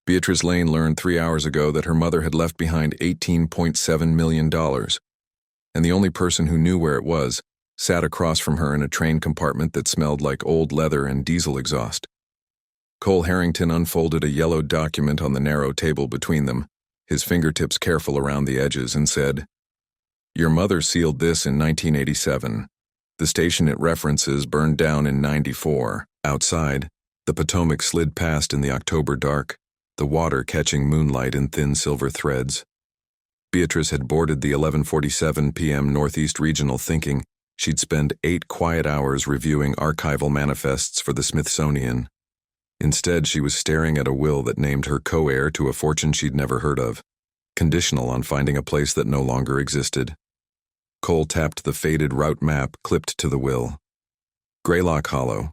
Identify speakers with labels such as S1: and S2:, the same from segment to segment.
S1: Beatrice Lane learned 3 hours ago that her mother had left behind $18.7 million, and the only person who knew where it was sat across from her in a train compartment that smelled like old leather and diesel exhaust. Cole Harrington unfolded a yellow document on the narrow table between them, his fingertips careful around the edges, and said, "Your mother sealed this in 1987. The station it references burned down in '94. Outside, the Potomac slid past in the October dark, the water catching moonlight in thin silver threads. Beatrice had boarded the 11:47 p.m. Northeast Regional thinking she'd spend 8 quiet hours reviewing archival manifests for the Smithsonian. Instead, she was staring at a will that named her co-heir to a fortune she'd never heard of, conditional on finding a place that no longer existed. Cole tapped the faded route map clipped to the will. Greylock Hollow,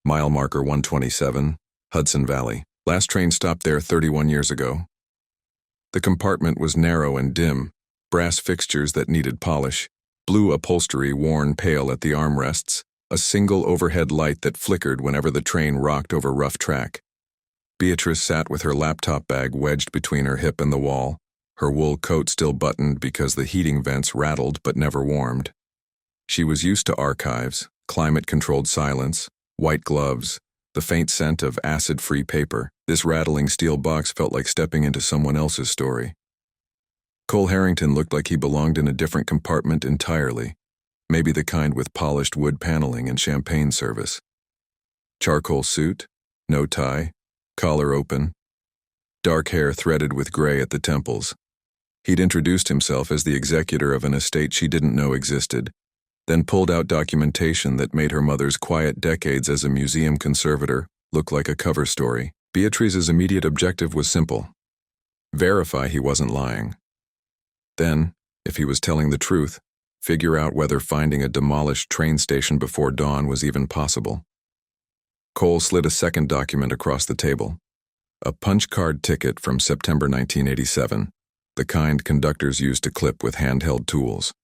S1: mile marker 127, Hudson Valley. Last train stopped there 31 years ago. The compartment was narrow and dim, brass fixtures that needed polish, blue upholstery worn pale at the armrests, a single overhead light that flickered whenever the train rocked over rough track. Beatrice sat with her laptop bag wedged between her hip and the wall, her wool coat still buttoned because the heating vents rattled but never warmed. She was used to archives, climate-controlled silence, white gloves, the faint scent of acid-free paper. This rattling steel box felt like stepping into someone else's story. Cole Harrington looked like he belonged in a different compartment entirely, maybe the kind with polished wood paneling and champagne service. Charcoal suit, no tie, collar open, dark hair threaded with gray at the temples. He'd introduced himself as the executor of an estate she didn't know existed, then pulled out documentation that made her mother's quiet decades as a museum conservator look like a cover story. Beatrice's immediate objective was simple: verify he wasn't lying. Then, if he was telling the truth, figure out whether finding a demolished train station before dawn was even possible. Cole slid a second document across the table. A punch card ticket from September 1987, the kind conductors used to clip with handheld tools.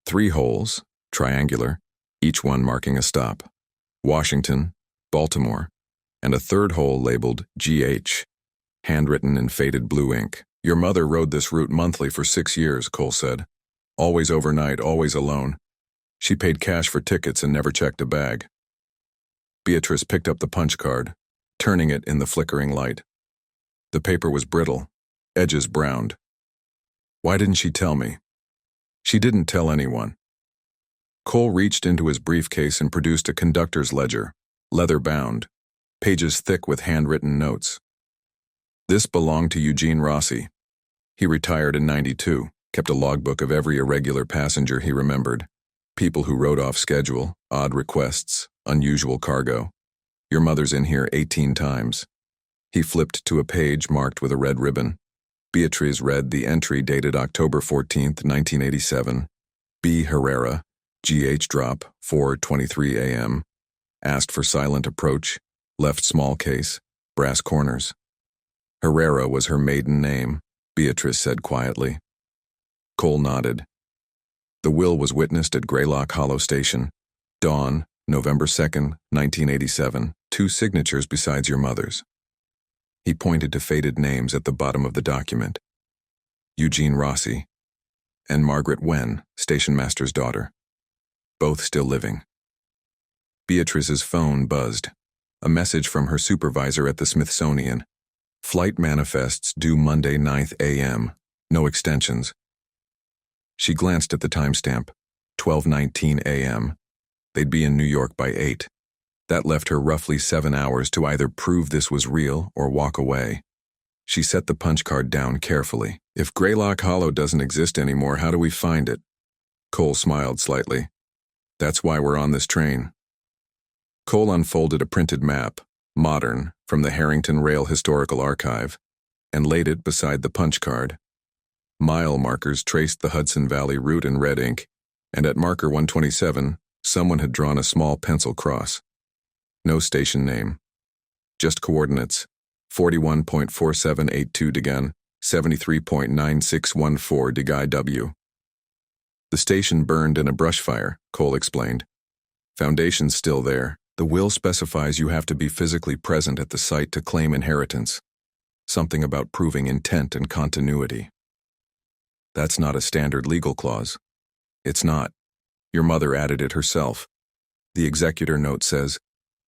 S1: 3 holes, triangular, each one marking a stop: Washington, Baltimore, and a third hole labeled GH, handwritten in faded blue ink. "Your mother rode this route monthly for 6 years," Cole said. "Always overnight, always alone. She paid cash for tickets and never checked a bag." Beatrice picked up the punch card, turning it in the flickering light. The paper was brittle, edges browned. "Why didn't she tell me?" "She didn't tell anyone." Cole reached into his briefcase and produced a conductor's ledger, leather-bound, pages thick with handwritten notes. This belonged to Eugene Rossi. He retired in '92, kept a logbook of every irregular passenger he remembered, people who rode off schedule, odd requests, unusual cargo. "Your mother's in here 18 times. He flipped to a page marked with a red ribbon. Beatrice read the entry dated October 14, 1987. B. Herrera, GH drop, 4:23 a.m. Asked for silent approach, left small case, brass corners. Herrera was her maiden name, Beatrice said quietly. Cole nodded. The will was witnessed at Greylock Hollow Station. Dawn, November 2nd, 1987. 2 signatures besides your mother's. He pointed to faded names at the bottom of the document. Eugene Rossi and Margaret Wen, stationmaster's daughter. Both still living. Beatrice's phone buzzed. A message from her supervisor at the Smithsonian. Flight manifests due Monday 9th a.m. No extensions. She glanced at the timestamp. 12:19 a.m. They'd be in New York by 8. That left her roughly 7 hours to either prove this was real or walk away. She set the punch card down carefully. "If Greylock Hollow doesn't exist anymore, how do we find it?" Cole smiled slightly. "That's why we're on this train." Cole unfolded a printed map, modern, from the Harrington Rail Historical Archive, and laid it beside the punch card. Mile markers traced the Hudson Valley route in red ink, and at marker 127, someone had drawn a small pencil cross. No station name. Just coordinates: 41.4782 Degan, 73.9614 Degai W. The station burned in a brush fire, Cole explained. Foundation's still there. The will specifies you have to be physically present at the site to claim inheritance. Something about proving intent and continuity. That's not a standard legal clause. It's not. Your mother added it herself. The executor note says,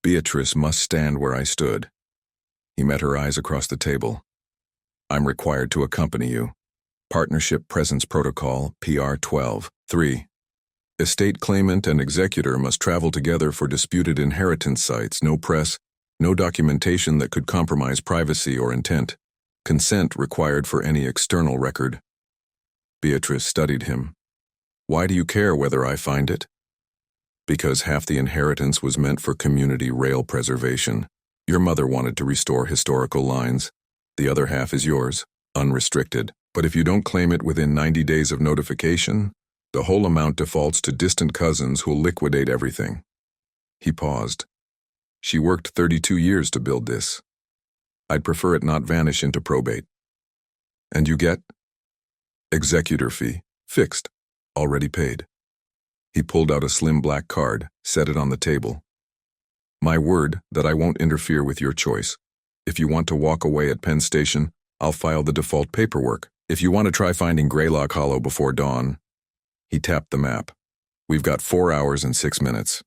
S1: Beatrice must stand where I stood. He met her eyes across the table. I'm required to accompany you. Partnership Presence Protocol, PR 12. 3. Estate claimant and executor must travel together for disputed inheritance sites, no press, no documentation that could compromise privacy or intent. Consent required for any external record. Beatrice studied him. Why do you care whether I find it? Because half the inheritance was meant for community rail preservation. Your mother wanted to restore historical lines. The other half is yours, unrestricted. But if you don't claim it within 90 days of notification, the whole amount defaults to distant cousins who'll liquidate everything. He paused. She worked 32 years to build this. I'd prefer it not vanish into probate. And you get? Executor fee, fixed, already paid. He pulled out a slim black card, set it on the table. My word that I won't interfere with your choice. If you want to walk away at Penn Station, I'll file the default paperwork. If you want to try finding Greylock Hollow before dawn. He tapped the map. We've got 4 hours and 6 minutes.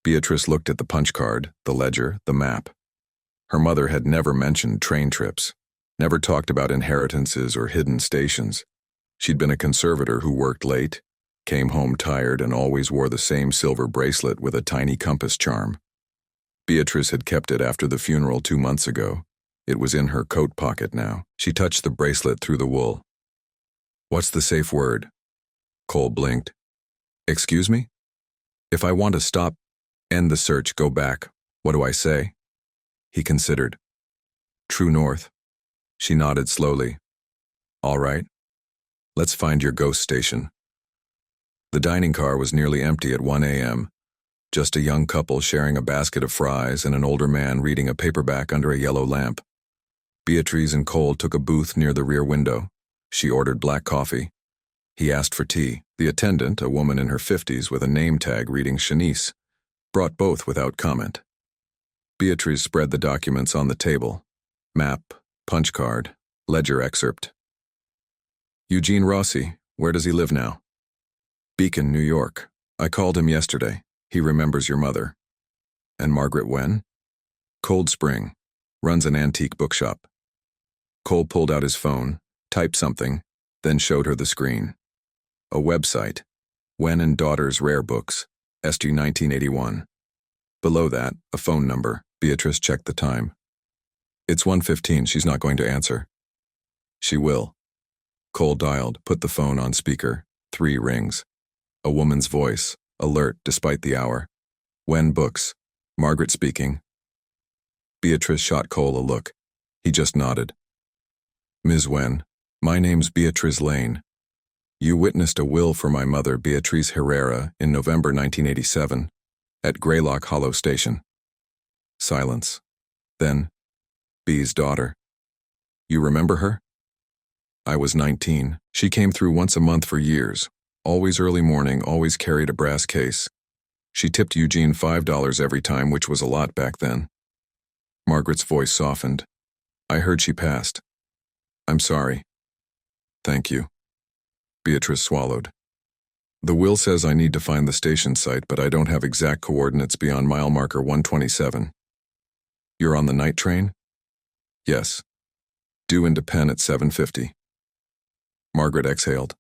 S1: Beatrice looked at the punch card, the ledger, the map. Her mother had never mentioned train trips, never talked about inheritances or hidden stations. She'd been a conservator who worked late, came home tired, and always wore the same silver bracelet with a tiny compass charm. Beatrice had kept it after the funeral 2 months ago. It was in her coat pocket now. She touched the bracelet through the wool. What's the safe word? Cole blinked. Excuse me? If I want to stop, end the search, go back, what do I say? He considered. True north. She nodded slowly. All right. Let's find your ghost station. The dining car was nearly empty at 1 a.m. Just a young couple sharing a basket of fries and an older man reading a paperback under a yellow lamp. Beatrice and Cole took a booth near the rear window. She ordered black coffee. He asked for tea. The attendant, a woman in her 50s with a name tag reading Shanice, brought both without comment. Beatrice spread the documents on the table. Map, punch card, ledger excerpt. Eugene Rossi, where does he live now? Beacon, New York. I called him yesterday. He remembers your mother. And Margaret Wen? Cold Spring. Runs an antique bookshop. Cole pulled out his phone, typed something, then showed her the screen. A website. Wen and Daughters Rare Books. SG 1981. Below that, a phone number. Beatrice checked the time. It's 1:15. She's not going to answer. She will. Cole dialed, put the phone on speaker. 3 rings. A woman's voice, alert despite the hour. Wen Books. Margaret speaking. Beatrice shot Cole a look. He just nodded. Ms. Wen, my name's Beatrice Lane. You witnessed a will for my mother, Beatrice Herrera, in November 1987, at Greylock Hollow Station. Silence. Then, B's daughter. You remember her? I was 19. She came through once a month for years. Always early morning, always carried a brass case. She tipped Eugene $5 every time, which was a lot back then. Margaret's voice softened. I heard she passed. I'm sorry. Thank you. Beatrice swallowed. The will says I need to find the station site, but I don't have exact coordinates beyond mile marker 127. You're on the night train? Yes. Due into Penn at 7:50. Margaret exhaled.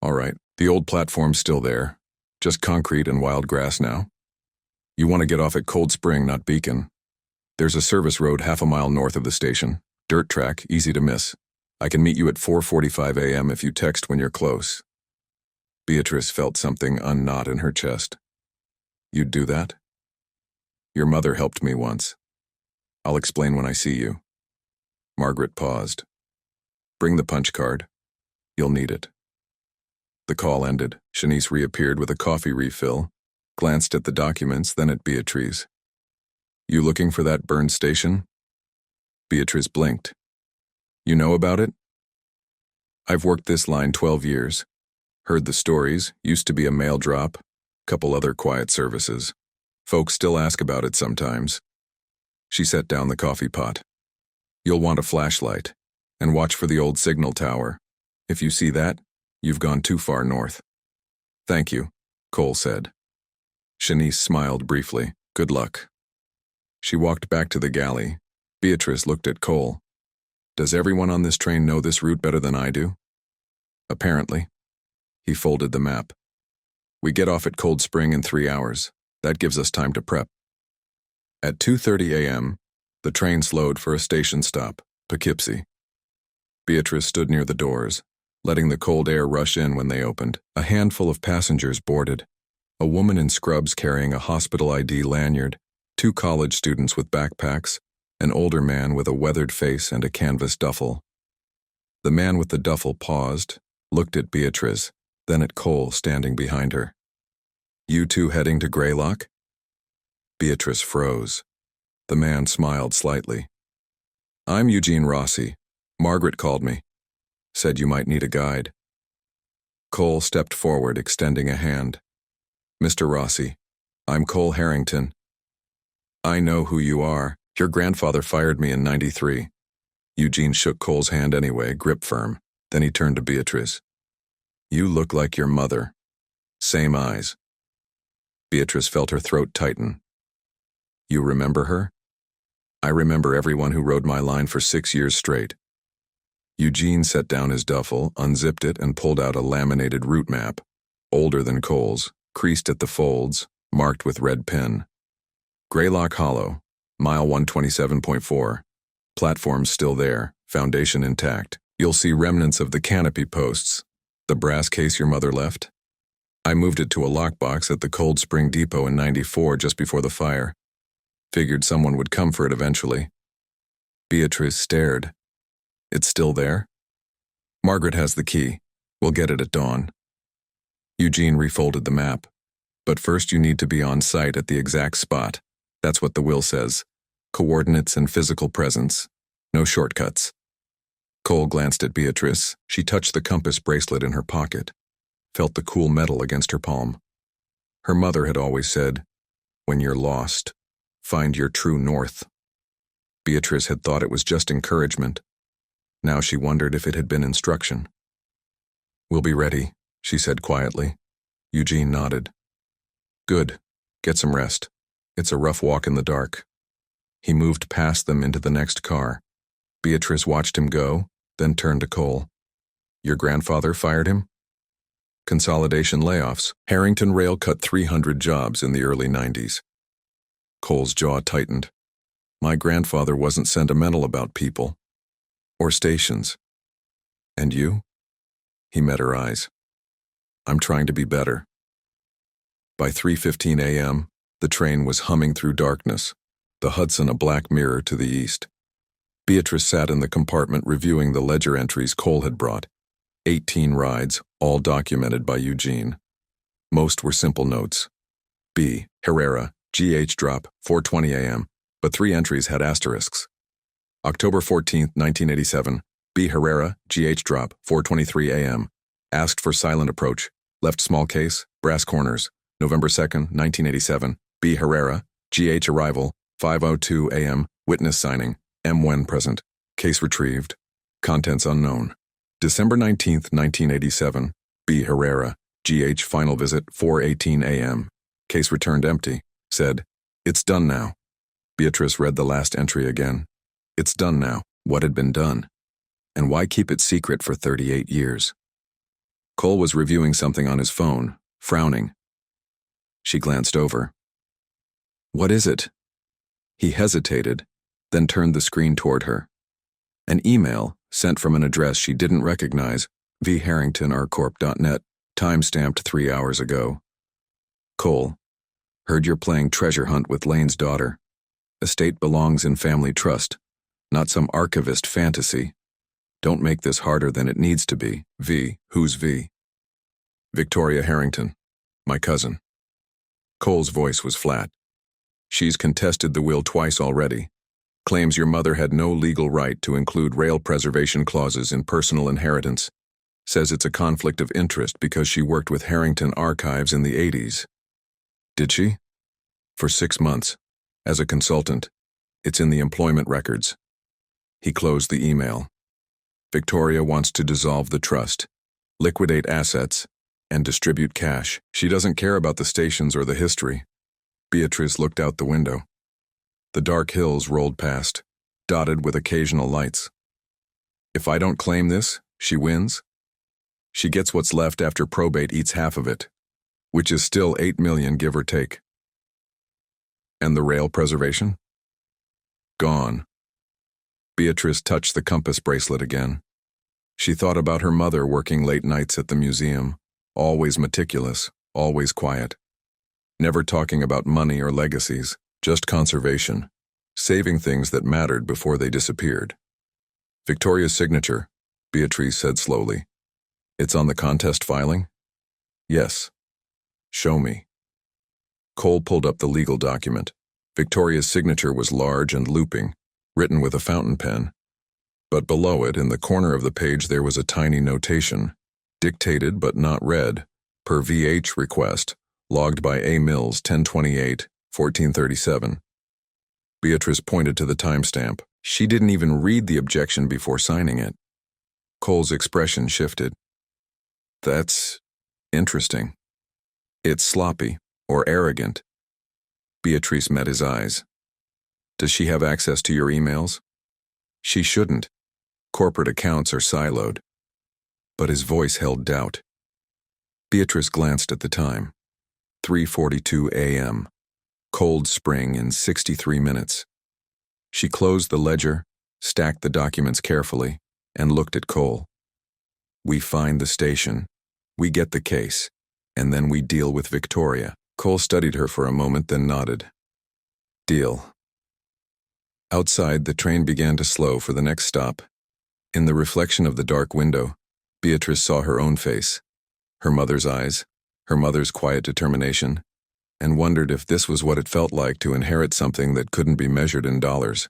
S1: All right, the old platform's still there. Just concrete and wild grass now. You want to get off at Cold Spring, not Beacon. There's a service road half a mile north of the station. Dirt track, easy to miss. I can meet you at 4:45 a.m. if you text when you're close. Beatrice felt something unknot in her chest. You'd do that? Your mother helped me once. I'll explain when I see you. Margaret paused. Bring the punch card. You'll need it. The call ended. Shanice reappeared with a coffee refill, glanced at the documents, then at Beatrice. You looking for that burned station? Beatrice blinked. You know about it? I've worked this line 12 years. Heard the stories, used to be a mail drop, couple other quiet services. Folks still ask about it sometimes. She set down the coffee pot. You'll want a flashlight. And watch for the old signal tower. If you see that, you've gone too far north. Thank you, Cole said. Shanice smiled briefly. Good luck. She walked back to the galley. Beatrice looked at Cole. Does everyone on this train know this route better than I do? Apparently. He folded the map. We get off at Cold Spring in 3 hours. That gives us time to prep. At 2:30 a.m., the train slowed for a station stop, Poughkeepsie. Beatrice stood near the doors, letting the cold air rush in when they opened. A handful of passengers boarded. A woman in scrubs carrying a hospital ID lanyard, 2 college students with backpacks, an older man with a weathered face and a canvas duffel. The man with the duffel paused, looked at Beatrice, then at Cole standing behind her. You two heading to Greylock? Beatrice froze. The man smiled slightly. I'm Eugene Rossi. Margaret called me. Said you might need a guide. Cole stepped forward, extending a hand. Mr. Rossi, I'm Cole Harrington. I know who you are. Your grandfather fired me in '93. Eugene shook Cole's hand anyway, grip firm. Then he turned to Beatrice. You look like your mother. Same eyes. Beatrice felt her throat tighten. You remember her? I remember everyone who rode my line for 6 years straight. Eugene set down his duffel, unzipped it, and pulled out a laminated route map, older than Cole's, creased at the folds, marked with red pen. Greylock Hollow, mile 127.4. Platform's still there, foundation intact. You'll see remnants of the canopy posts. The brass case your mother left? I moved it to a lockbox at the Cold Spring Depot in '94 just before the fire. Figured someone would come for it eventually. Beatrice stared. It's still there? Margaret has the key. We'll get it at dawn. Eugene refolded the map. But first you need to be on site at the exact spot. That's what the will says. Coordinates and physical presence. No shortcuts. Cole glanced at Beatrice. She touched the compass bracelet in her pocket, felt the cool metal against her palm. Her mother had always said, when you're lost, find your true north. Beatrice had thought it was just encouragement. Now she wondered if it had been instruction. We'll be ready, she said quietly. Eugene nodded. Good. Get some rest. It's a rough walk in the dark. He moved past them into the next car. Beatrice watched him go, then turned to Cole. Your grandfather fired him? Consolidation layoffs. Harrington Rail cut 300 jobs in the early '90s. Cole's jaw tightened. My grandfather wasn't sentimental about people. Or stations. And you? He met her eyes. I'm trying to be better. By 3:15 a.m., the train was humming through darkness, the Hudson a black mirror to the east. Beatrice sat in the compartment reviewing the ledger entries Cole had brought. 18 rides, all documented by Eugene. Most were simple notes. B. Herrera, GH drop, 4:20 a.m., but 3 entries had asterisks. October 14, 1987, B. Herrera, GH drop, 4:23 a.m., asked for silent approach, left small case, brass corners. November 2, 1987, B. Herrera, GH arrival, 5:02 a.m., witness signing, M. when present, case retrieved, contents unknown. December 19, 1987, B. Herrera, GH final visit, 4:18 a.m., case returned empty, said, it's done now. Beatrice read the last entry again. It's done now. What had been done? And why keep it secret for 38 years? Cole was reviewing something on his phone, frowning. She glanced over. What is it? He hesitated, then turned the screen toward her. An email, sent from an address she didn't recognize, vharringtonrcorp.net, time-stamped 3 hours ago. Cole, heard you're playing treasure hunt with Lane's daughter. Estate belongs in family trust, not some archivist fantasy. Don't make this harder than it needs to be. V. Who's V? Victoria Harrington, my cousin. Cole's voice was flat. She's contested the will twice already. Claims your mother had no legal right to include rail preservation clauses in personal inheritance. Says it's a conflict of interest because she worked with Harrington Archives in the '80s. Did she? For 6 months. As a consultant. It's in the employment records. He closed the email. Victoria wants to dissolve the trust, liquidate assets, and distribute cash. She doesn't care about the stations or the history. Beatrice looked out the window. The dark hills rolled past, dotted with occasional lights. If I don't claim this, she wins. She gets what's left after probate eats half of it, which is still $8 million, give or take. And the rail preservation? Gone. Beatrice touched the compass bracelet again. She thought about her mother working late nights at the museum, always meticulous, always quiet. Never talking about money or legacies, just conservation, saving things that mattered before they disappeared. Victoria's signature, Beatrice said slowly. It's on the contest filing? Yes. Show me. Cole pulled up the legal document. Victoria's signature was large and looping, written with a fountain pen. But below it, in the corner of the page, there was a tiny notation, dictated but not read, per VH request, logged by A. Mills, 10/28/1437. Beatrice pointed to the timestamp. She didn't even read the objection before signing it. Cole's expression shifted. That's interesting. It's sloppy or arrogant. Beatrice met his eyes. Does she have access to your emails? She shouldn't. Corporate accounts are siloed. But his voice held doubt. Beatrice glanced at the time. 3:42 a.m. Cold spring in 63 minutes. She closed the ledger, stacked the documents carefully, and looked at Cole. We find the station. We get the case. And then we deal with Victoria. Cole studied her for a moment, then nodded. Deal. Outside, the train began to slow for the next stop. In the reflection of the dark window, Beatrice saw her own face, her mother's eyes, her mother's quiet determination, and wondered if this was what it felt like to inherit something that couldn't be measured in dollars.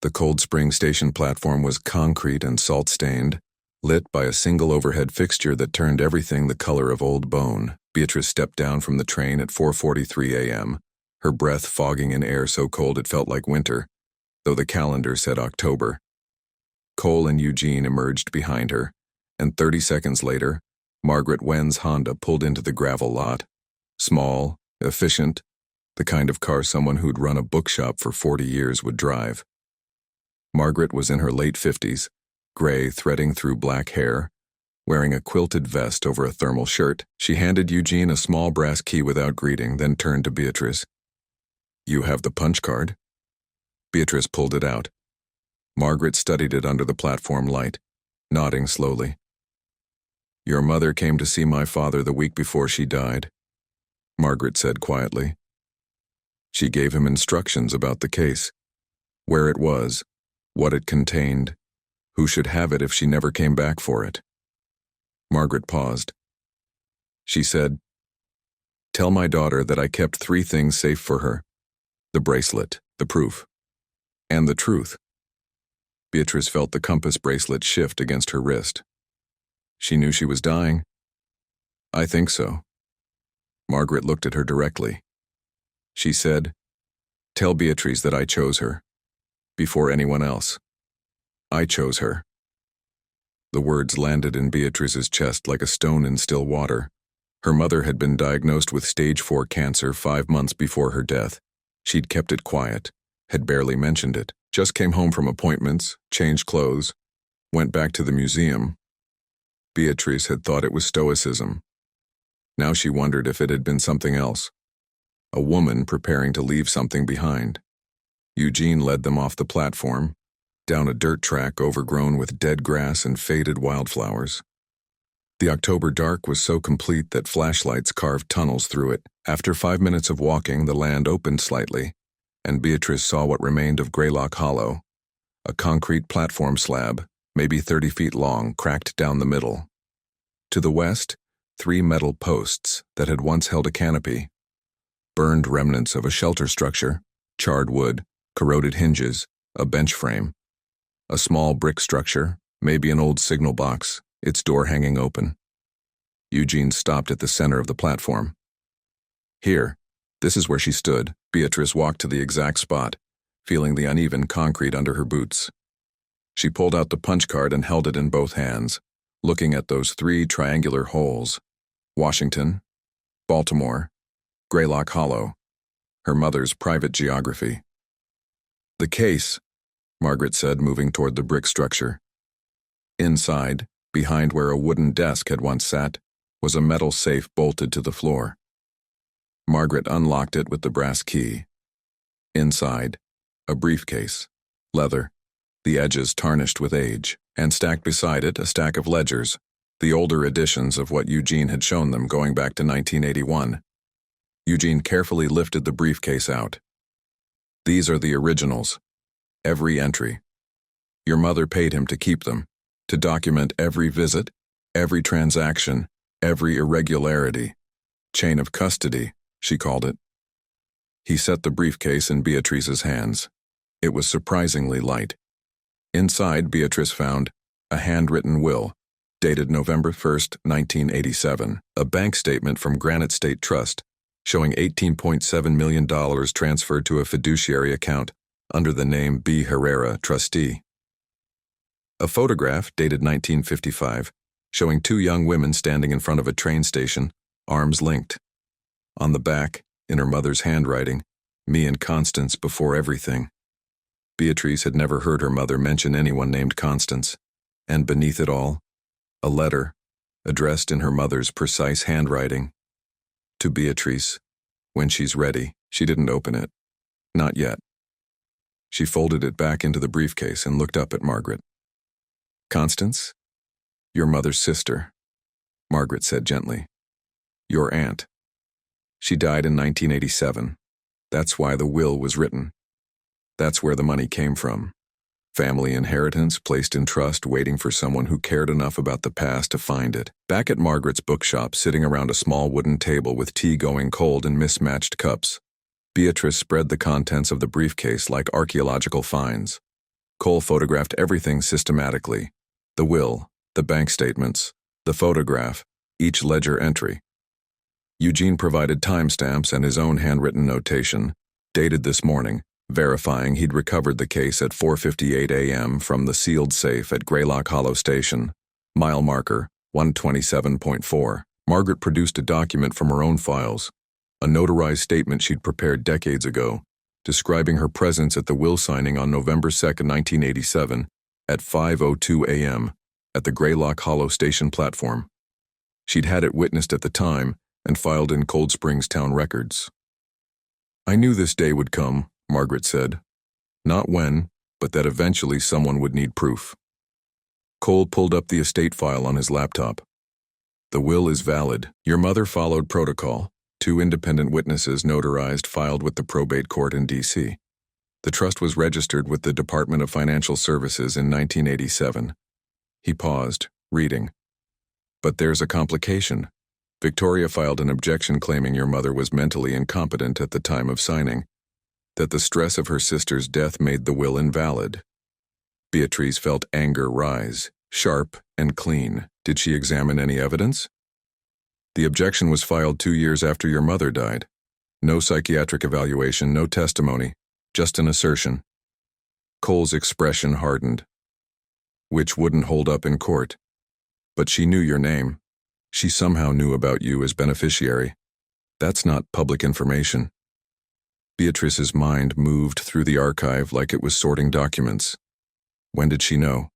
S1: The Cold Spring Station platform was concrete and salt-stained, lit by a single overhead fixture that turned everything the color of old bone. Beatrice stepped down from the train at 4:43 a.m., her breath fogging in air so cold it felt like winter, though the calendar said October. Cole and Eugene emerged behind her, and 30 seconds later, Margaret Wen's Honda pulled into the gravel lot. Small, efficient, the kind of car someone who'd run a bookshop for 40 years would drive. Margaret was in her late 50s, gray threading through black hair, wearing a quilted vest over a thermal shirt. She handed Eugene a small brass key without greeting, then turned to Beatrice. You have the punch card? Beatrice pulled it out. Margaret studied it under the platform light, nodding slowly. Your mother came to see my father the week before she died, Margaret said quietly. She gave him instructions about the case, where it was, what it contained, who should have it if she never came back for it. Margaret paused. She said, Tell my daughter that I kept 3 things safe for her: the bracelet, the proof, and the truth. Beatrice felt the compass bracelet shift against her wrist. She knew she was dying. I think so. Margaret looked at her directly. She said, Tell Beatrice that I chose her. Before anyone else. I chose her. The words landed in Beatrice's chest like a stone in still water. Her mother had been diagnosed with stage 4 cancer 5 months before her death. She'd kept it quiet, had barely mentioned it, just came home from appointments, changed clothes, went back to the museum. Beatrice had thought it was stoicism. Now she wondered if it had been something else. A woman preparing to leave something behind. Eugene led them off the platform, down a dirt track overgrown with dead grass and faded wildflowers. The October dark was so complete that flashlights carved tunnels through it. After 5 minutes of walking, the land opened slightly, and Beatrice saw what remained of Greylock Hollow, a concrete platform slab, maybe 30 feet long, cracked down the middle. To the west, 3 metal posts that had once held a canopy. Burned remnants of a shelter structure, charred wood, corroded hinges, a bench frame. A small brick structure, maybe an old signal box, its door hanging open. Eugene stopped at the center of the platform. Here, this is where she stood. Beatrice walked to the exact spot, feeling the uneven concrete under her boots. She pulled out the punch card and held it in both hands, looking at those 3 triangular holes. Washington, Baltimore, Greylock Hollow, her mother's private geography. "The case," Margaret said, moving toward the brick structure. Inside, behind where a wooden desk had once sat, was a metal safe bolted to the floor. Margaret unlocked it with the brass key. Inside, a briefcase, leather, the edges tarnished with age, and stacked beside it a stack of ledgers, the older editions of what Eugene had shown them going back to 1981. Eugene carefully lifted the briefcase out. "These are the originals. Every entry. Your mother paid him to keep them, to document every visit, every transaction, every irregularity. Chain of custody, she called it." He set the briefcase in Beatrice's hands. It was surprisingly light. Inside, Beatrice found a handwritten will, dated November 1st, 1987, a bank statement from Granite State Trust, showing $18.7 million transferred to a fiduciary account under the name B. Herrera, trustee. A photograph, dated 1955, showing 2 young women standing in front of a train station, arms linked. On the back, in her mother's handwriting, "Me and Constance before everything." Beatrice had never heard her mother mention anyone named Constance, and beneath it all, a letter, addressed in her mother's precise handwriting. "To Beatrice, when she's ready." She didn't open it. Not yet. She folded it back into the briefcase and looked up at Margaret. "Constance? Your mother's sister," Margaret said gently. "Your aunt. She died in 1987. That's why the will was written. That's where the money came from. Family inheritance placed in trust, waiting for someone who cared enough about the past to find it." Back at Margaret's bookshop, sitting around a small wooden table with tea going cold in mismatched cups, Beatrice spread the contents of the briefcase like archaeological finds. Cole photographed everything systematically: the will, the bank statements, the photograph, each ledger entry. Eugene provided timestamps and his own handwritten notation, dated this morning, verifying he'd recovered the case at 4:58 a.m. from the sealed safe at Greylock Hollow Station. Mile marker, 127.4. Margaret produced a document from her own files, a notarized statement she'd prepared decades ago, describing her presence at the will signing on November 2, 1987, at 5:02 a.m., at the Greylock Hollow Station platform. She'd had it witnessed at the time and filed in Cold Springs town records. "I knew this day would come," Margaret said. "Not when, but that eventually someone would need proof." Cole pulled up the estate file on his laptop. "The will is valid. Your mother followed protocol. 2 independent witnesses notarized, filed with the probate court in D.C. The trust was registered with the Department of Financial Services in 1987. He paused, reading. "But there's a complication. Victoria filed an objection claiming your mother was mentally incompetent at the time of signing, that the stress of her sister's death made the will invalid." Beatrice felt anger rise, sharp and clean. "Did she examine any evidence?" "The objection was filed 2 years after your mother died. No psychiatric evaluation, no testimony, just an assertion." Cole's expression hardened. "Which wouldn't hold up in court. But she knew your name. She somehow knew about you as beneficiary. That's not public information." Beatrice's mind moved through the archive like it was sorting documents. When did she know?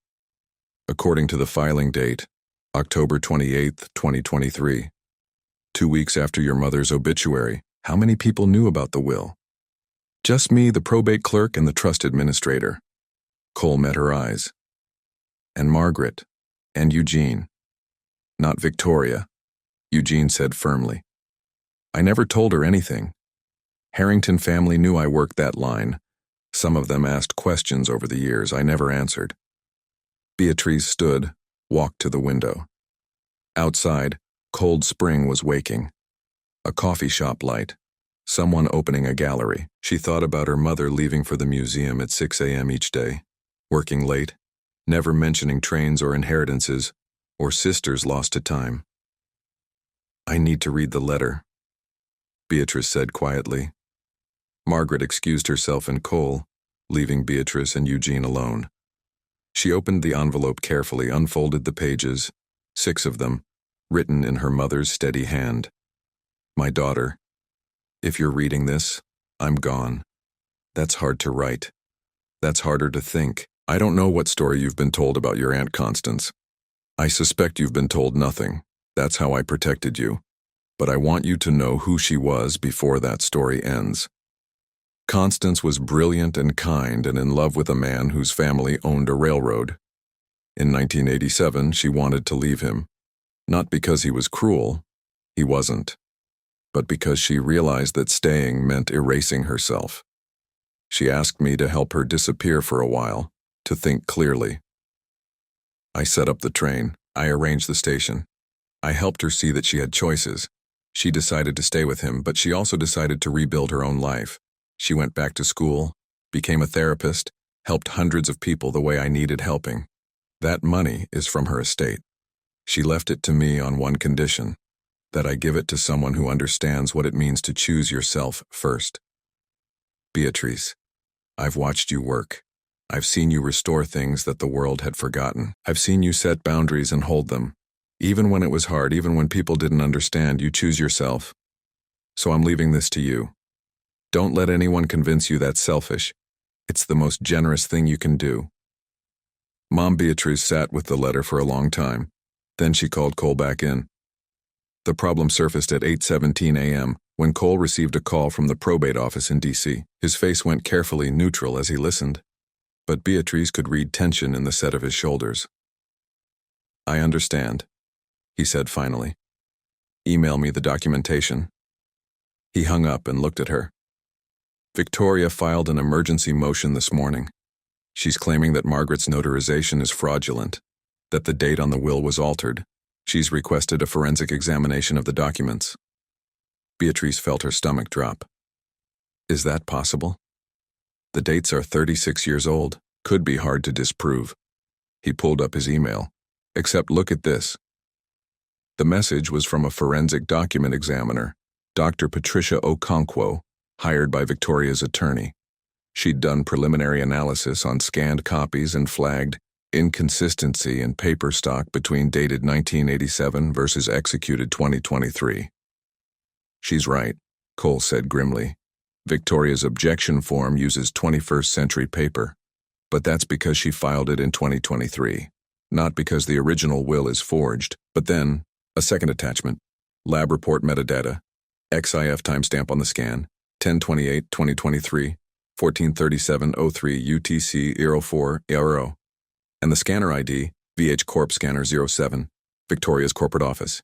S1: According to the filing date, October 28, 2023. 2 weeks after your mother's obituary. How many people knew about the will? "Just me, the probate clerk, and the trust administrator." Cole met her eyes. "And Margaret. And Eugene." "Not Victoria," Eugene said firmly. "I never told her anything. Harrington family knew I worked that line. Some of them asked questions over the years I never answered." Beatrice stood, walked to the window. Outside, Cold Spring was waking. A coffee shop light. Someone opening a gallery. She thought about her mother leaving for the museum at 6 a.m. each day, working late, never mentioning trains or inheritances, or sisters lost to time. "I need to read the letter," Beatrice said quietly. Margaret excused herself and Cole, leaving Beatrice and Eugene alone. She opened the envelope carefully, unfolded the pages, 6 of them, written in her mother's steady hand. My daughter, if you're reading this, I'm gone. That's hard to write. That's harder to think. I don't know what story you've been told about your Aunt Constance. I suspect you've been told nothing. That's how I protected you. But I want you to know who she was before that story ends. Constance was brilliant and kind and in love with a man whose family owned a railroad. In 1987, she wanted to leave him. Not because he was cruel, he wasn't, but because she realized that staying meant erasing herself. She asked me to help her disappear for a while, to think clearly. I set up the train. I arranged the station. I helped her see that she had choices. She decided to stay with him, but she also decided to rebuild her own life. She went back to school, became a therapist, helped hundreds of people the way I needed helping. That money is from her estate. She left it to me on one condition, that I give it to someone who understands what it means to choose yourself first. Beatrice, I've watched you work. I've seen you restore things that the world had forgotten. I've seen you set boundaries and hold them. Even when it was hard, even when people didn't understand, you choose yourself. So I'm leaving this to you. Don't let anyone convince you that's selfish. It's the most generous thing you can do. Mom Beatrice sat with the letter for a long time. Then she called Cole back in. The problem surfaced at 8:17 a.m. when Cole received a call from the probate office in D.C. His face went carefully neutral as he listened, but Beatrice could read tension in the set of his shoulders. I understand, he said finally. Email me the documentation. He hung up and looked at her. Victoria filed an emergency motion this morning. She's claiming that Margaret's notarization is fraudulent, that the date on the will was altered. She's requested a forensic examination of the documents. Beatrice felt her stomach drop. Is that possible? The dates are 36 years old. Could be hard to disprove. He pulled up his email. Except look at this. The message was from a forensic document examiner, Dr. Patricia Okonkwo, hired by Victoria's attorney. She'd done preliminary analysis on scanned copies and flagged inconsistency in paper stock between dated 1987 versus executed 2023. She's right, Cole said grimly. Victoria's objection form uses 21st century paper, but that's because she filed it in 2023, not because the original will is forged. But then, a second attachment, lab report metadata, XIF timestamp on the scan, 10/28/2023, 14/37/03 UTC 04 ERO, and the scanner ID, VH Corp Scanner 07, Victoria's corporate office.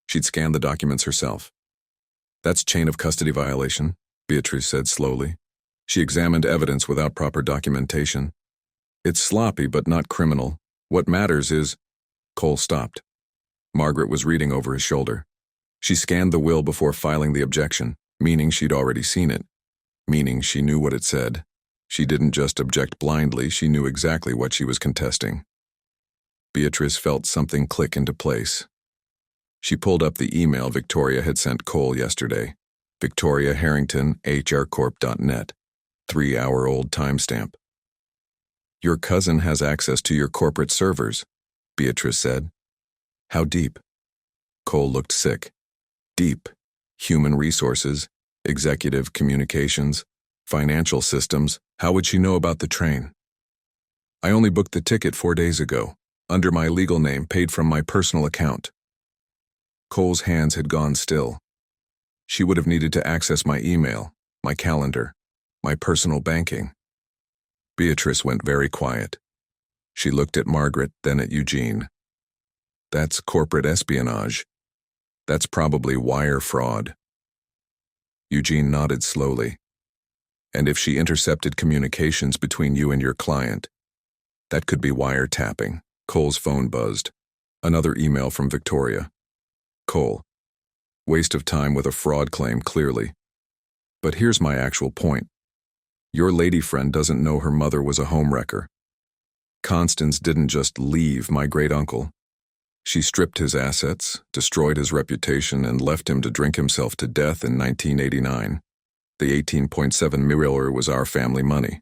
S1: She'd scanned the documents herself. That's chain of custody violation, Beatrice said slowly. She examined evidence without proper documentation. It's sloppy but not criminal. What matters is... Cole stopped. Margaret was reading over his shoulder. She scanned the will before filing the objection, meaning she'd already seen it, meaning she knew what it said. She didn't just object blindly, she knew exactly what she was contesting. Beatrice felt something click into place. She pulled up the email Victoria had sent Cole yesterday. Victoria Harrington, hrcorp.net. 3-hour-old timestamp. Your cousin has access to your corporate servers, Beatrice said. How deep? Cole looked sick. Deep. Human resources, executive communications, financial systems. How would she know about the train? I only booked the ticket 4 days ago, under my legal name, paid from my personal account. Cole's hands had gone still. She would have needed to access my email, my calendar, my personal banking. Beatrice went very quiet. She looked at Margaret, then at Eugene. That's corporate espionage. That's probably wire fraud. Eugene nodded slowly. And if she intercepted communications between you and your client, that could be wiretapping. Cole's phone buzzed. Another email from Victoria. Cole. Waste of time with a fraud claim, clearly. But here's my actual point. Your lady friend doesn't know her mother was a homewrecker. Constance didn't just leave my great-uncle. She stripped his assets, destroyed his reputation, and left him to drink himself to death in 1989. The $18.7 million was our family money.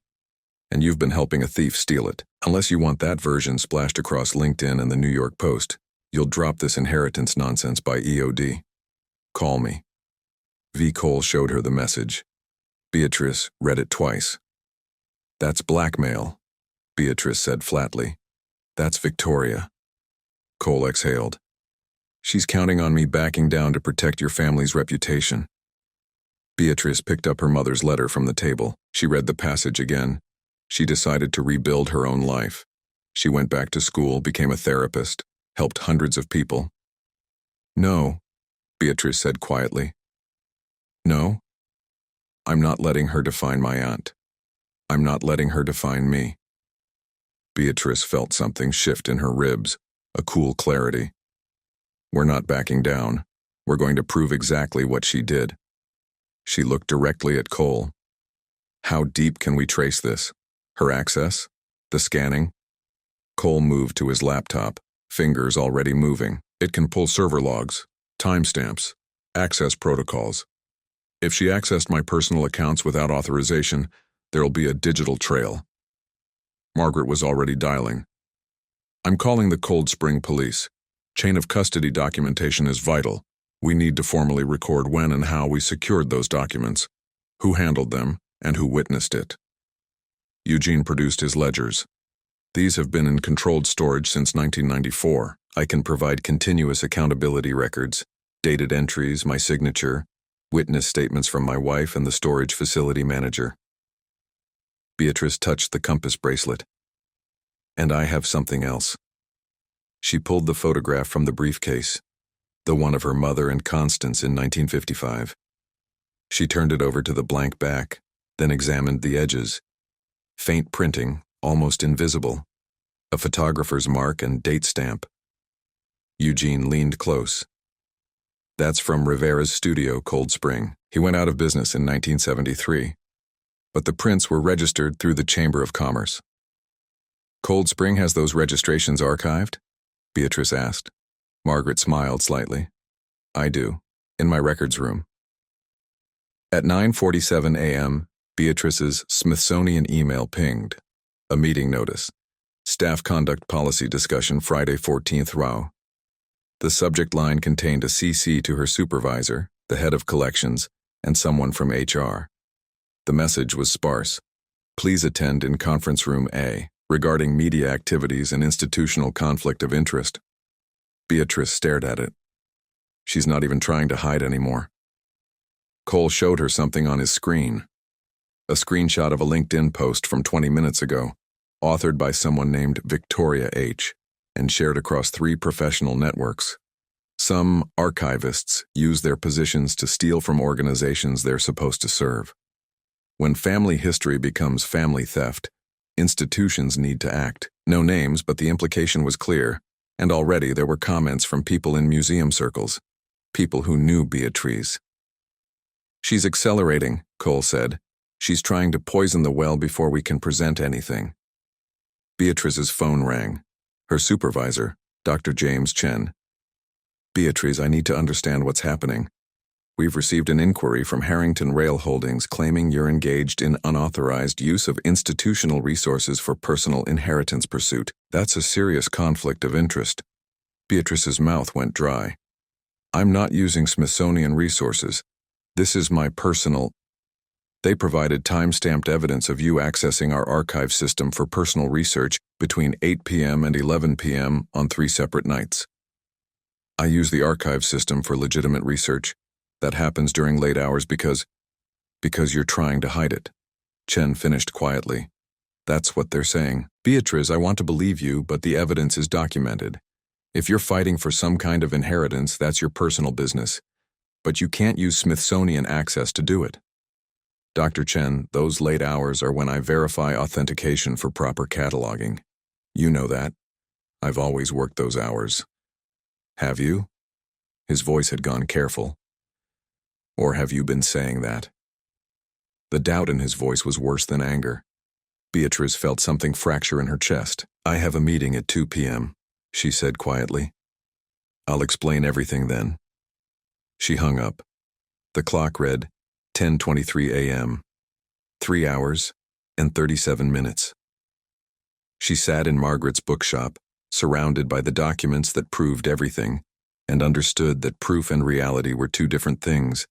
S1: And you've been helping a thief steal it. Unless you want that version splashed across LinkedIn and the New York Post, you'll drop this inheritance nonsense by EOD. Call me. V. Cole showed her the message. Beatrice read it twice. That's blackmail, Beatrice said flatly. That's Victoria. Cole exhaled. She's counting on me backing down to protect your family's reputation. Beatrice picked up her mother's letter from the table. She read the passage again. She decided to rebuild her own life. She went back to school, became a therapist, helped hundreds of people. No, Beatrice said quietly. No, I'm not letting her define my aunt. I'm not letting her define me. Beatrice felt something shift in her ribs, a cool clarity. We're not backing down. We're going to prove exactly what she did. She looked directly at Cole. How deep can we trace this? Her access? The scanning? Cole moved to his laptop, fingers already moving. It can pull server logs, timestamps, access protocols. If she accessed my personal accounts without authorization, there'll be a digital trail. Margaret was already dialing. I'm calling the Cold Spring Police. Chain of custody documentation is vital. We need to formally record when and how we secured those documents, who handled them, and who witnessed it. Eugene produced his ledgers. These have been in controlled storage since 1994. I can provide continuous accountability records, dated entries, my signature, witness statements from my wife and the storage facility manager. Beatrice touched the compass bracelet. And I have something else. She pulled the photograph from the briefcase, the one of her mother and Constance in 1955. She turned it over to the blank back, then examined the edges. Faint printing, almost invisible. A photographer's mark and date stamp. Eugene leaned close. That's from Rivera's studio, Cold Spring. He went out of business in 1973. But the prints were registered through the Chamber of Commerce. Cold Spring has those registrations archived? Beatrice asked. Margaret smiled slightly. I do, in my records room. At 9:47 a.m., Beatrice's Smithsonian email pinged. A meeting notice. Staff conduct policy discussion Friday 14th Rao. The subject line contained a CC to her supervisor, the head of collections, and someone from HR. The message was sparse. Please attend in conference room A, regarding media activities and institutional conflict of interest. Beatrice stared at it. She's not even trying to hide anymore. Cole showed her something on his screen. A screenshot of a LinkedIn post from 20 minutes ago, authored by someone named Victoria H., and shared across 3 professional networks. Some archivists use their positions to steal from organizations they're supposed to serve. When family history becomes family theft, institutions need to act. No names, but the implication was clear, and already there were comments from people in museum circles, people who knew Beatrice. She's accelerating, Cole said. She's trying to poison the well before we can present anything. Beatrice's phone rang. Her supervisor, Dr. James Chen. Beatrice, I need to understand what's happening. We've received an inquiry from Harrington Rail Holdings claiming you're engaged in unauthorized use of institutional resources for personal inheritance pursuit. That's a serious conflict of interest. Beatrice's mouth went dry. I'm not using Smithsonian resources. This is my personal. They provided time-stamped evidence of you accessing our archive system for personal research between 8 p.m. and 11 p.m. on 3 separate nights. I use the archive system for legitimate research. That happens during late hours because you're trying to hide it. Chen finished quietly. That's what they're saying. Beatrice, I want to believe you, but the evidence is documented. If you're fighting for some kind of inheritance, that's your personal business. But you can't use Smithsonian access to do it. Dr. Chen, those late hours are when I verify authentication for proper cataloging. You know that. I've always worked those hours. Have you? His voice had gone careful. Or have you been saying that? The doubt in his voice was worse than anger. Beatrice felt something fracture in her chest. I have a meeting at 2 p.m., she said quietly. I'll explain everything then. She hung up. The clock read 10:23 a.m. 3 hours, and 37 minutes. She sat in Margaret's bookshop, surrounded by the documents that proved everything, and understood that proof and reality were two different things.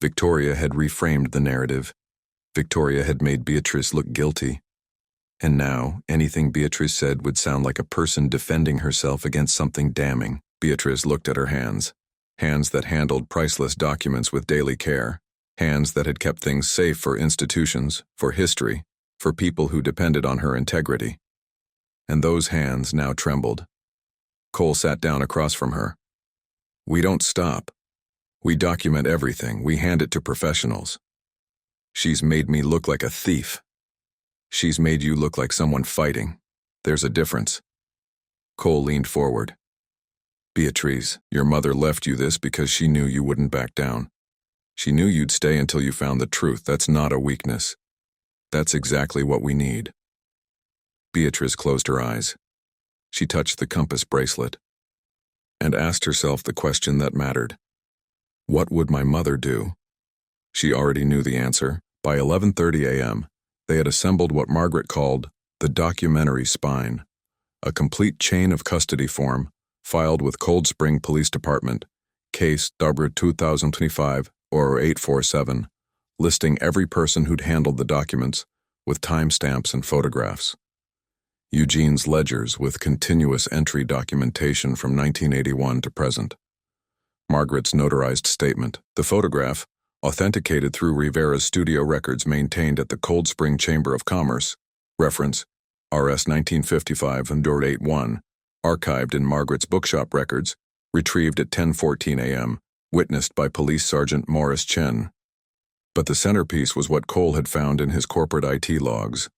S1: Victoria had reframed the narrative. Victoria had made Beatrice look guilty. And now, anything Beatrice said would sound like a person defending herself against something damning. Beatrice looked at her hands. Hands that handled priceless documents with daily care. Hands that had kept things safe for institutions, for history, for people who depended on her integrity. And those hands now trembled. Cole sat down across from her. "We don't stop. We document everything. We hand it to professionals. She's made me look like a thief. She's made you look like someone fighting. There's a difference." Cole leaned forward. "Beatrice, your mother left you this because she knew you wouldn't back down. She knew you'd stay until you found the truth. That's not a weakness. That's exactly what we need." Beatrice closed her eyes. She touched the compass bracelet and asked herself the question that mattered. What would my mother do? She already knew the answer. By 11:30 a.m., they had assembled what Margaret called the documentary spine, a complete chain of custody form filed with Cold Spring Police Department, case number 2025 or 847, listing every person who'd handled the documents with timestamps and photographs. Eugene's ledgers with continuous entry documentation from 1981 to present. Margaret's notarized statement, the photograph, authenticated through Rivera's studio records maintained at the Cold Spring Chamber of Commerce, reference RS 1955 and 81, archived in Margaret's bookshop records, retrieved at 10:14 a.m., witnessed by Police Sergeant Morris Chen. But the centerpiece was what Cole had found in his corporate IT logs.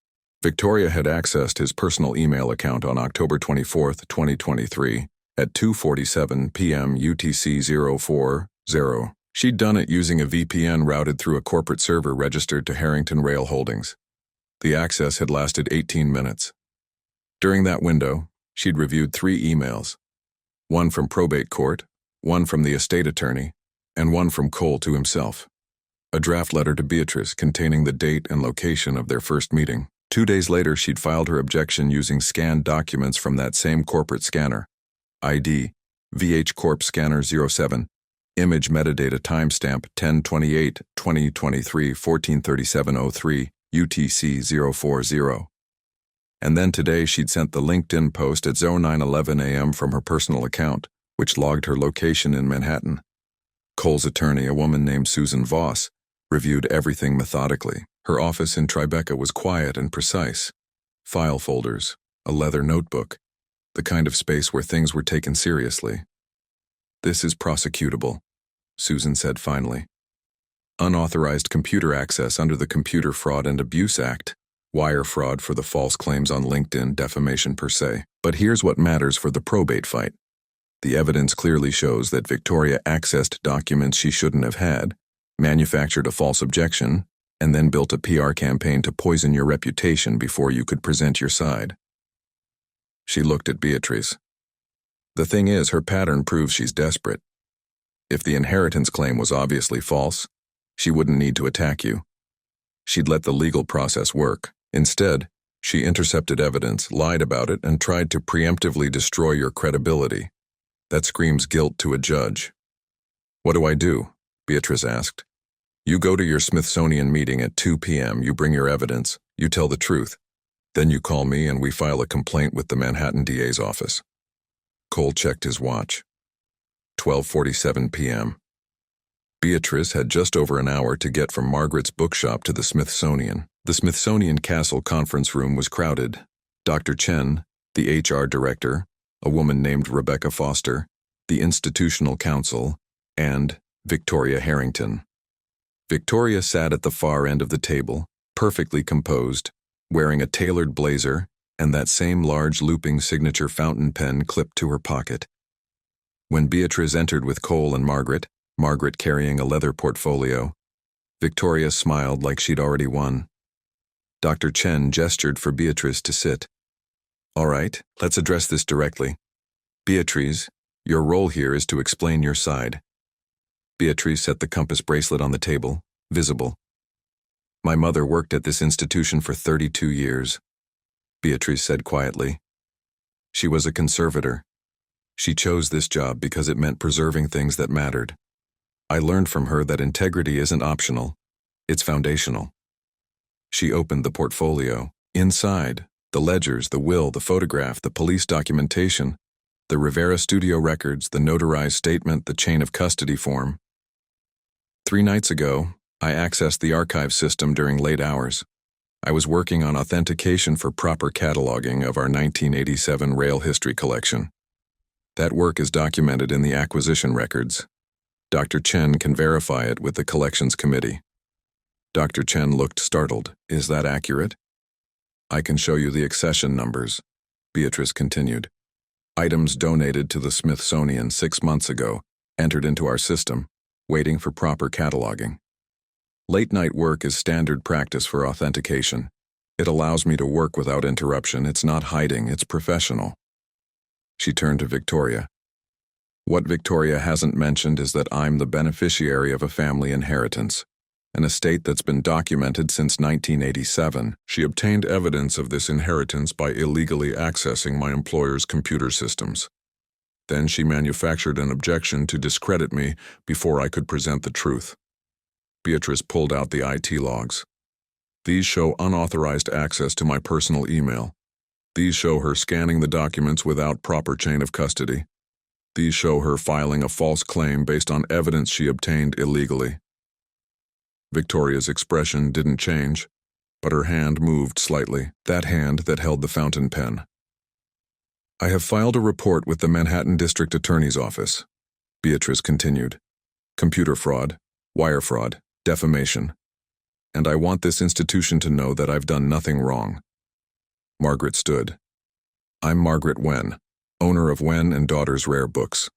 S1: Victoria had accessed his personal email account on October 24, 2023, at 2:47 p.m. UTC 040. She'd done it using a VPN routed through a corporate server registered to Harrington Rail Holdings. The access had lasted 18 minutes. During that window, she'd reviewed 3 emails. One from probate court, one from the estate attorney, and one from Cole to himself. A draft letter to Beatrice containing the date and location of their first meeting. 2 days later, she'd filed her objection using scanned documents from that same corporate scanner. ID, VH Corp Scanner 07, image metadata timestamp 10/28/2023 14:37:03 UTC 040. And then today she'd sent the LinkedIn post at 09:11 a.m. from her personal account, which logged her location in Manhattan. Cole's attorney, a woman named Susan Voss, reviewed everything methodically. Her office in Tribeca was quiet and precise. File folders, a leather notebook, the kind of space where things were taken seriously. "This is prosecutable," Susan said finally. "Unauthorized computer access under the Computer Fraud and Abuse Act, wire fraud for the false claims on LinkedIn, defamation per se. But here's what matters for the probate fight. The evidence clearly shows that Victoria accessed documents she shouldn't have had, manufactured a false objection, and then built a PR campaign to poison your reputation before you could present your side." She looked at Beatrice. "The thing is, her pattern proves she's desperate. If the inheritance claim was obviously false, she wouldn't need to attack you. She'd let the legal process work. Instead, she intercepted evidence, lied about it, and tried to preemptively destroy your credibility. That screams guilt to a judge." "What do I do?" Beatrice asked. "You go to your Smithsonian meeting at 2 p.m., you bring your evidence, you tell the truth. Then you call me and we file a complaint with the Manhattan DA's office." Cole checked his watch. 12:47 p.m. Beatrice had just over an hour to get from Margaret's bookshop to the Smithsonian. The Smithsonian Castle conference room was crowded. Dr. Chen, the HR director, a woman named Rebecca Foster, the institutional counsel, and Victoria Harrington. Victoria sat at the far end of the table, perfectly composed, wearing a tailored blazer and that same large looping signature fountain pen clipped to her pocket. When Beatrice entered with Cole and Margaret carrying a leather portfolio, Victoria smiled like she'd already won. Dr. Chen gestured for Beatrice to sit. "All right, let's address this directly. Beatrice, your role here is to explain your side." Beatrice set the compass bracelet on the table, visible. My mother worked at this institution for 32 years, Beatrice said quietly. She was a conservator. She chose this job because it meant preserving things that mattered. I learned from her that integrity isn't optional, it's foundational. She opened the portfolio. Inside, the ledgers, the will, the photograph, the police documentation, the Rivera studio records, the notarized statement, the chain of custody form. 3 nights ago, I accessed the archive system during late hours. I was working on authentication for proper cataloging of our 1987 rail history collection. That work is documented in the acquisition records. Dr. Chen can verify it with the collections committee. Dr. Chen looked startled. Is that accurate? I can show you the accession numbers, Beatrice continued. Items donated to the Smithsonian 6 months ago entered into our system, waiting for proper cataloging. Late-night work is standard practice for authentication. It allows me to work without interruption. It's not hiding, it's professional. She turned to Victoria. What Victoria hasn't mentioned is that I'm the beneficiary of a family inheritance, an estate that's been documented since 1987. She obtained evidence of this inheritance by illegally accessing my employer's computer systems. Then she manufactured an objection to discredit me before I could present the truth. Beatrice pulled out the IT logs. These show unauthorized access to my personal email. These show her scanning the documents without proper chain of custody. These show her filing a false claim based on evidence she obtained illegally. Victoria's expression didn't change, but her hand moved slightly, that hand that held the fountain pen. I have filed a report with the Manhattan District Attorney's Office, Beatrice continued. Computer fraud, wire fraud, defamation. And I want this institution to know that I've done nothing wrong. Margaret stood. I'm Margaret Wen, owner of Wen and Daughters Rare Books.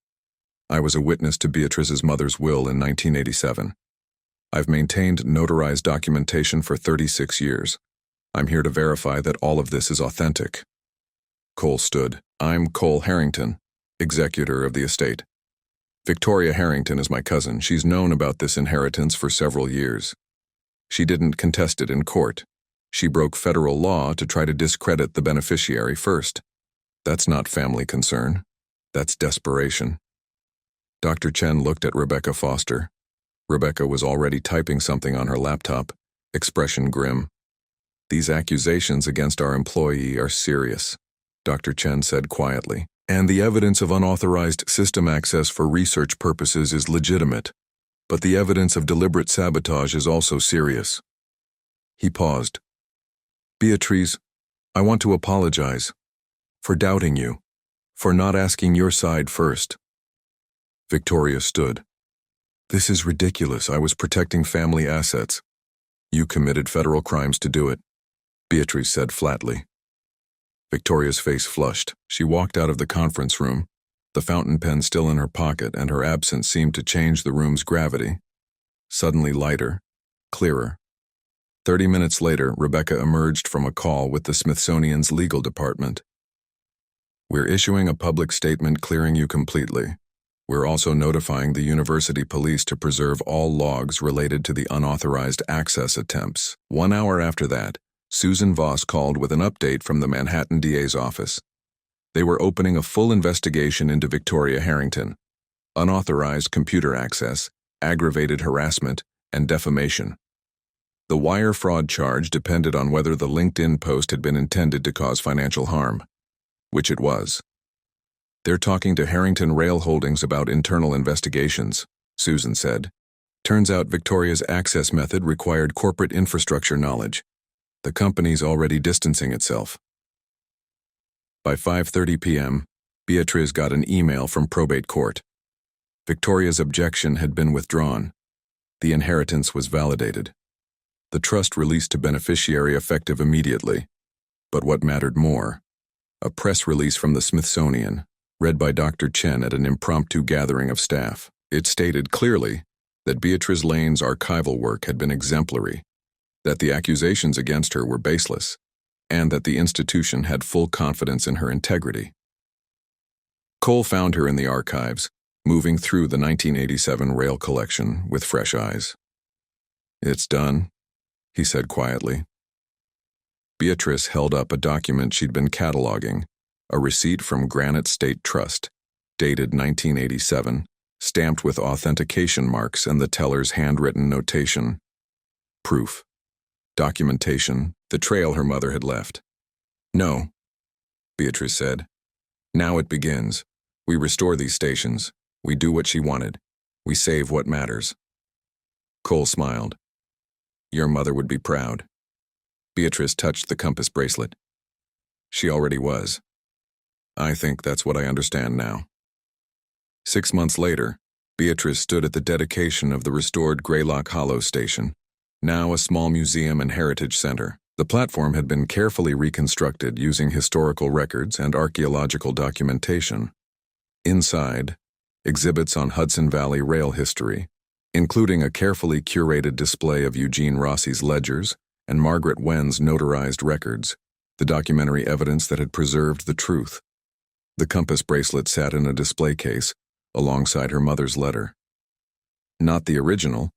S1: I was a witness to Beatrice's mother's will in 1987. I've maintained notarized documentation for 36 years. I'm here to verify that all of this is authentic. Cole stood. I'm Cole Harrington, executor of the estate. Victoria Harrington is my cousin. She's known about this inheritance for several years. She didn't contest it in court. She broke federal law to try to discredit the beneficiary first. That's not family concern. That's desperation. Dr. Chen looked at Rebecca Foster. Rebecca was already typing something on her laptop, expression grim. These accusations against our employee are serious, Dr. Chen said quietly. And the evidence of unauthorized system access for research purposes is legitimate, but the evidence of deliberate sabotage is also serious. He paused. Beatrice, I want to apologize for doubting you, for not asking your side first. Victoria stood. This is ridiculous. I was protecting family assets. You committed federal crimes to do it, Beatrice said flatly. Victoria's face flushed. She walked out of the conference room, the fountain pen still in her pocket, and her absence seemed to change the room's gravity. Suddenly lighter, clearer. 30 minutes later, Rebecca emerged from a call with the Smithsonian's legal department. We're issuing a public statement clearing you completely. We're also notifying the university police to preserve all logs related to the unauthorized access attempts. 1 hour after that, Susan Voss called with an update from the Manhattan DA's office. They were opening a full investigation into Victoria Harrington, unauthorized computer access, aggravated harassment, and defamation. The wire fraud charge depended on whether the LinkedIn post had been intended to cause financial harm, which it was. They're talking to Harrington Rail Holdings about internal investigations, Susan said. Turns out Victoria's access method required corporate infrastructure knowledge. The company's already distancing itself. By 5:30 p.m., Beatrice got an email from probate court. Victoria's objection had been withdrawn. The inheritance was validated. The trust released to beneficiary effective immediately. But what mattered more? A press release from the Smithsonian, read by Dr. Chen at an impromptu gathering of staff. It stated clearly that Beatrice Lane's archival work had been exemplary, that the accusations against her were baseless, and that the institution had full confidence in her integrity. Cole found her in the archives, moving through the 1987 rail collection with fresh eyes. It's done, he said quietly. Beatrice held up a document she'd been cataloging, a receipt from Granite State Trust, dated 1987, stamped with authentication marks and the teller's handwritten notation. Proof. Documentation, the trail her mother had left. No, Beatrice said. Now it begins. We restore these stations. We do what she wanted. We save what matters. Cole smiled. Your mother would be proud. Beatrice touched the compass bracelet. She already was. I think that's what I understand now. 6 months later, Beatrice stood at the dedication of the restored Greylock Hollow station, now a small museum and heritage center. The platform had been carefully reconstructed using historical records and archaeological documentation. Inside, exhibits on Hudson Valley rail history, including a carefully curated display of Eugene Rossi's ledgers and Margaret Wen's notarized records, the documentary evidence that had preserved the truth. The compass bracelet sat in a display case alongside her mother's letter. Not the original,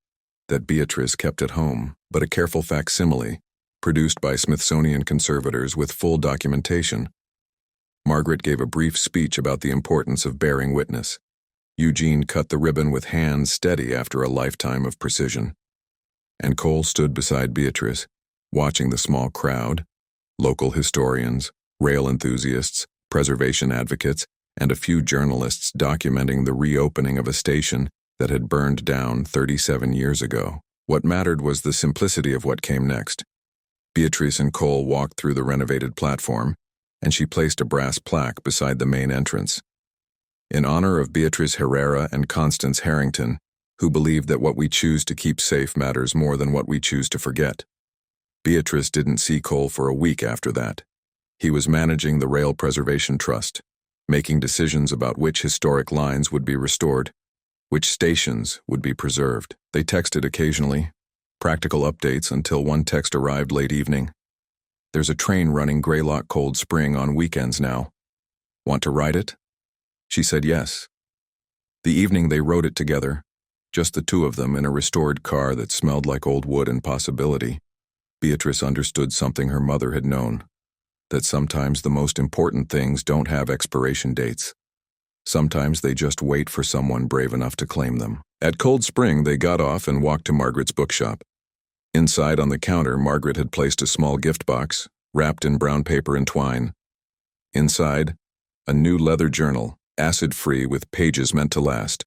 S1: that Beatrice kept at home, but a careful facsimile, produced by Smithsonian conservators with full documentation. Margaret gave a brief speech about the importance of bearing witness. Eugene cut the ribbon with hands steady after a lifetime of precision. And Cole stood beside Beatrice, watching the small crowd, local historians, rail enthusiasts, preservation advocates, and a few journalists documenting the reopening of a station that had burned down 37 years ago. What mattered was the simplicity of what came next. Beatrice and Cole walked through the renovated platform, and she placed a brass plaque beside the main entrance. In honor of Beatrice Herrera and Constance Harrington, who believed that what we choose to keep safe matters more than what we choose to forget. Beatrice didn't see Cole for a week after that. He was managing the Rail Preservation Trust, making decisions about which historic lines would be restored, which stations would be preserved. They texted occasionally, practical updates until one text arrived late evening. There's a train running Greylock Cold Spring on weekends now. Want to ride it? She said yes. The evening they rode it together, just the two of them in a restored car that smelled like old wood and possibility. Beatrice understood something her mother had known, that sometimes the most important things don't have expiration dates. Sometimes they just wait for someone brave enough to claim them. At Cold Spring, they got off and walked to Margaret's bookshop. Inside on the counter, Margaret had placed a small gift box, wrapped in brown paper and twine. Inside, a new leather journal, acid-free with pages meant to last.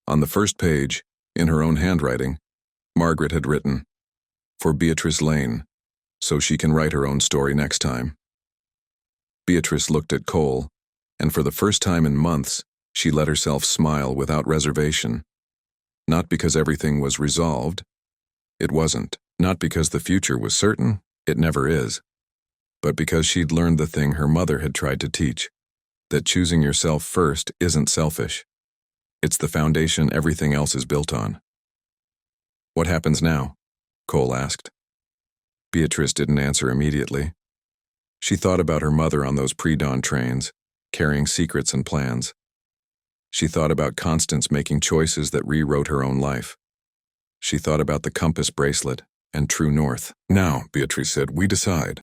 S1: On the first page, in her own handwriting, Margaret had written, "For Beatrice Lane, so she can write her own story next time." Beatrice looked at Cole, and for the first time in months, she let herself smile without reservation. Not because everything was resolved. It wasn't. Not because the future was certain. It never is. But because she'd learned the thing her mother had tried to teach, that choosing yourself first isn't selfish. It's the foundation everything else is built on. What happens now? Cole asked. Beatrice didn't answer immediately. She thought about her mother on those pre-dawn trains, carrying secrets and plans. She thought about Constance making choices that rewrote her own life. She thought about the compass bracelet and true north. Now, Beatrice said, we decide.